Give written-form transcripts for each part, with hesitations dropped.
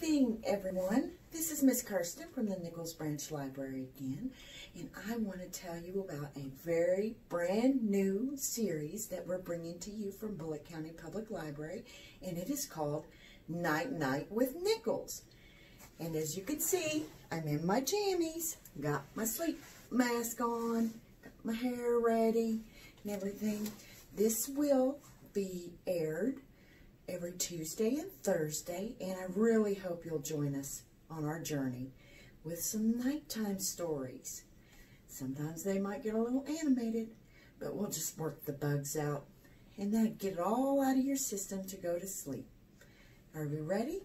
morning, everyone. This is Miss Kirsten from the Nichols Branch Library again, and I want to tell you about a very brand new series that we're bringing to you from Bullitt County Public Library, and it is called Night-Night with Nichols. And as you can see, I'm in my jammies, got my sleep mask on, got my hair ready, and everything. This will be aired every Tuesday and Thursday, and I really hope you'll join us on our journey with some nighttime stories. Sometimes they might get a little animated, but we'll just work the bugs out and then get it all out of your system to go to sleep. Are we ready?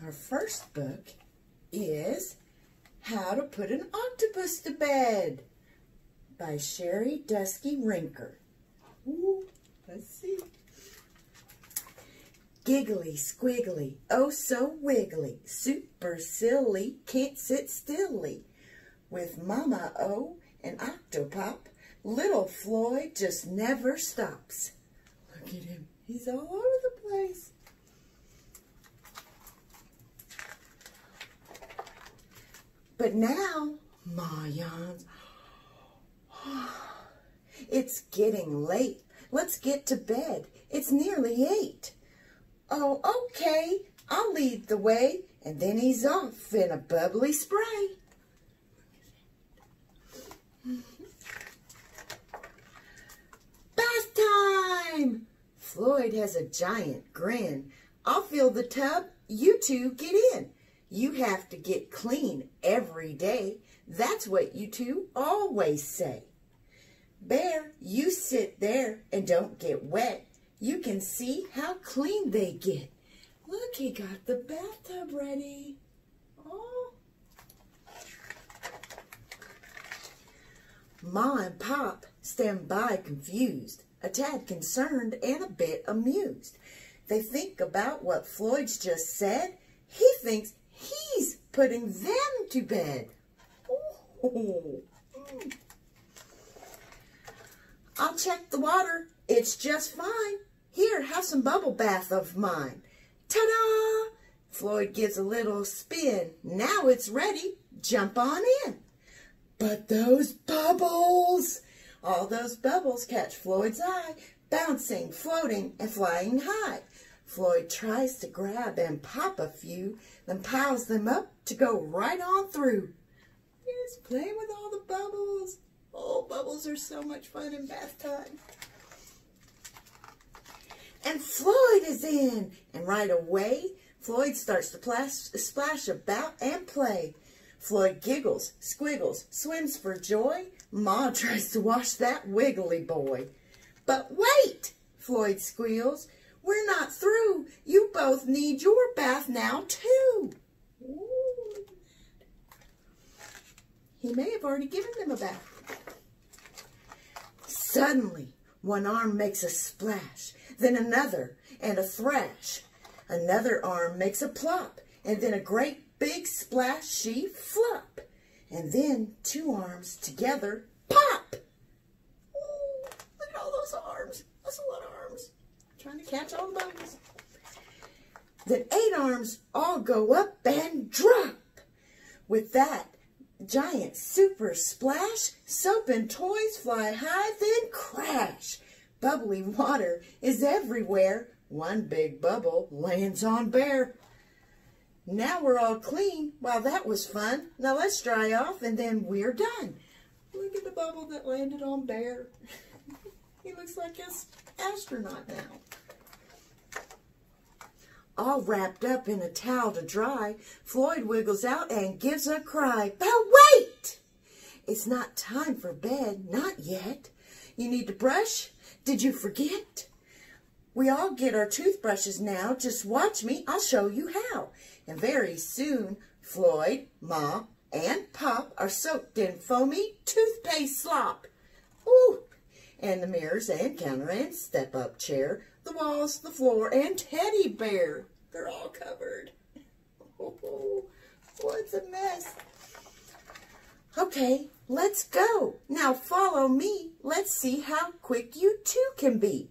Our first book is How to Put an Octopus to Bed by Sherri, Duskey, Rinker. Ooh, let's see. Giggly, squiggly, oh so wiggly, super silly, can't sit stilly. With Mama O and Octopop, little Floyd just never stops. Look at him, he's all over the place. But now, Ma yawns, it's getting late. Let's get to bed. It's nearly 8. Oh, okay, I'll lead the way. And then he's off in a bubbly spray. Bath time! Floyd has a giant grin. I'll fill the tub, you two get in. You have to get clean every day. That's what you two always say. Bear, you sit there and don't get wet. You can see how clean they get. Look, he got the bathtub ready. Oh. Ma and Pop stand by confused, a tad concerned and a bit amused. They think about what Floyd's just said. He thinks he's putting them to bed. Oh. I'll check the water. It's just fine. Here, have some bubble bath of mine. Ta-da! Floyd gives a little spin. Now it's ready. Jump on in. But those bubbles! All those bubbles catch Floyd's eye, bouncing, floating, and flying high. Floyd tries to grab and pop a few, then piles them up to go right on through. He's playing with all the bubbles. Oh, bubbles are so much fun in bath time. And Floyd is in, and right away, Floyd starts to splash about and play. Floyd giggles, squiggles, swims for joy. Ma tries to wash that wiggly boy. But wait, Floyd squeals, we're not through. You both need your bath now, too. Ooh. He may have already given them a bath. Suddenly, one arm makes a splash, then another, and a thrash. Another arm makes a plop, and then a great big splashy flop. And then 2 arms together pop. Ooh, look at all those arms. That's a lot of arms. I'm trying to catch all the bubbles. Then 8 arms all go up and drop. With that giant super splash, soap and toys fly high, then crash. Bubbly water is everywhere. One big bubble lands on Bear. Now we're all clean. Wow, that was fun. Now let's dry off and then we're done. Look at the bubble that landed on Bear. He looks like an astronaut now. All wrapped up in a towel to dry, Floyd wiggles out and gives a cry. But wait! It's not time for bed, not yet. You need to brush? Did you forget? We all get our toothbrushes now. Just watch me. I'll show you how. And very soon, Floyd, Ma, and Pop are soaked in foamy toothpaste slop. Ooh! And the mirrors and counter and step-up chair, the walls, the floor, and teddy bear. They're all covered. Oh, what's a mess. Okay, let's go. Now follow me. Let's see how quick you two can be.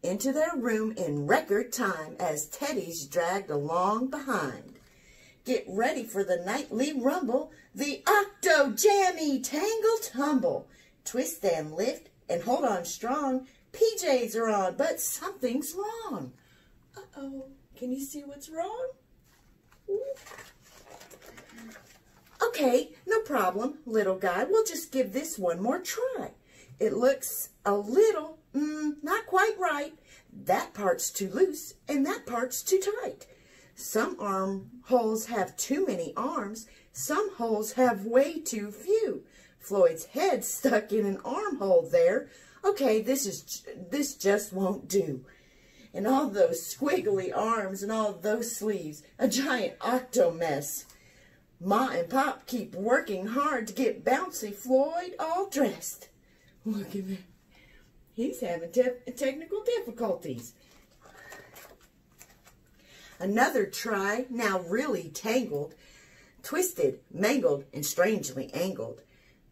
into their room in record time as Teddy's dragged along behind. Get ready for the nightly rumble, the Octo-Jammy Tangle Tumble. Twist and lift and hold on strong. PJs are on, but something's wrong. Uh-oh, can you see what's wrong? Ooh. Okay, no problem, little guy. We'll just give this one more try. It looks a little, not quite right. That part's too loose and that part's too tight. Some armholes have too many arms. Some holes have way too few. Floyd's head stuck in an armhole there. Okay, this just won't do. And all those squiggly arms and all those sleeves, a giant octo mess. Ma and Pop keep working hard to get Bouncy Floyd all dressed. Look at that. He's having technical difficulties. Another try, now really tangled, twisted, mangled, and strangely angled.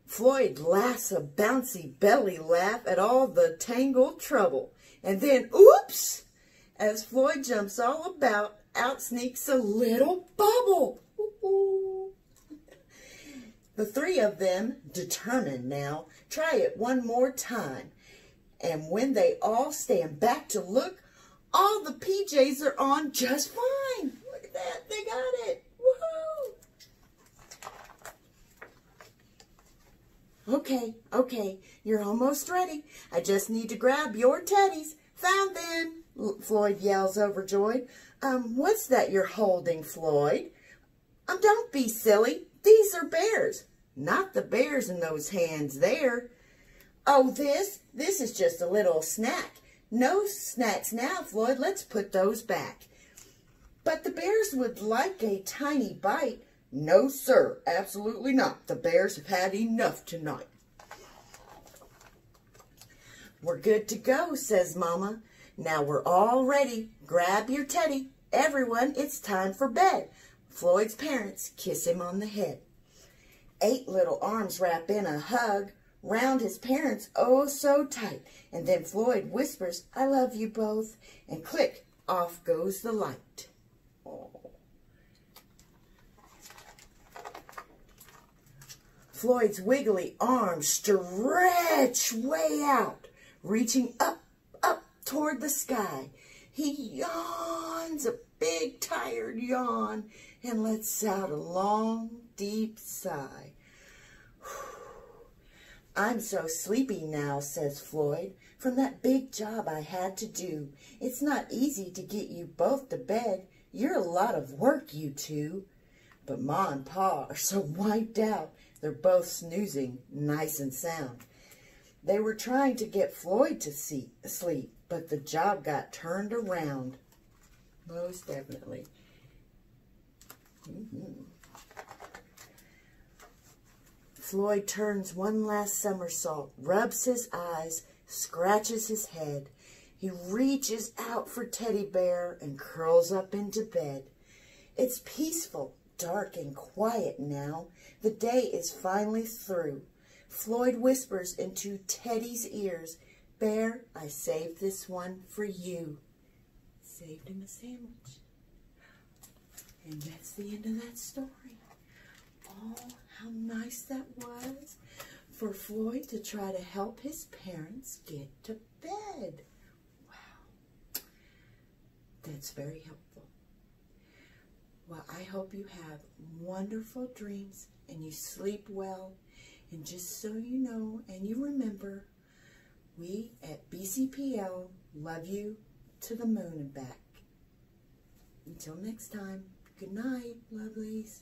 Floyd laughs a bouncy belly laugh at all the tangled trouble. And then, oops! As Floyd jumps all about, out sneaks a little bubble. Ooh. The three of them, determined now, try it one more time. And when they all stand back to look, all the PJs are on just fine. Look at that. They got it. Woohoo! Okay. You're almost ready. I just need to grab your teddies. Found them, Floyd yells overjoyed. What's that you're holding, Floyd? Don't be silly. These are bears. Not the bears in those hands there. Oh, this is just a little snack. No snacks now, Floyd. Let's put those back. But the bears would like a tiny bite. No, sir. Absolutely not. The bears have had enough tonight. We're good to go, says Mama. Now we're all ready. Grab your teddy. Everyone, it's time for bed. Floyd's parents kiss him on the head. 8 little arms wrap in a hug round his parents oh so tight. And then Floyd whispers, I love you both. And click, off goes the light. Oh. Floyd's wiggly arms stretch way out, reaching up toward the sky. He yawns a big tired yawn and lets out a long, deep sigh. I'm so sleepy now, says Floyd, from that big job I had to do. It's not easy to get you both to bed. You're a lot of work, you two. But Ma and Pa are so wiped out, they're both snoozing nice and sound. They were trying to get Floyd to sleep, but the job got turned around. Most definitely. Floyd turns one last somersault, rubs his eyes, scratches his head. He reaches out for Teddy Bear and curls up into bed. It's peaceful, dark, and quiet now. The day is finally through. Floyd whispers into Teddy's ears, Bear, I saved this one for you. Saved him a sandwich. And that's the end of that story. Oh, how nice that was for Floyd to try to help his parents get to bed. Wow. That's very helpful. Well, I hope you have wonderful dreams and you sleep well. And just so you know and you remember, we at BCPL love you to the moon and back. Until next time, good night, lovelies.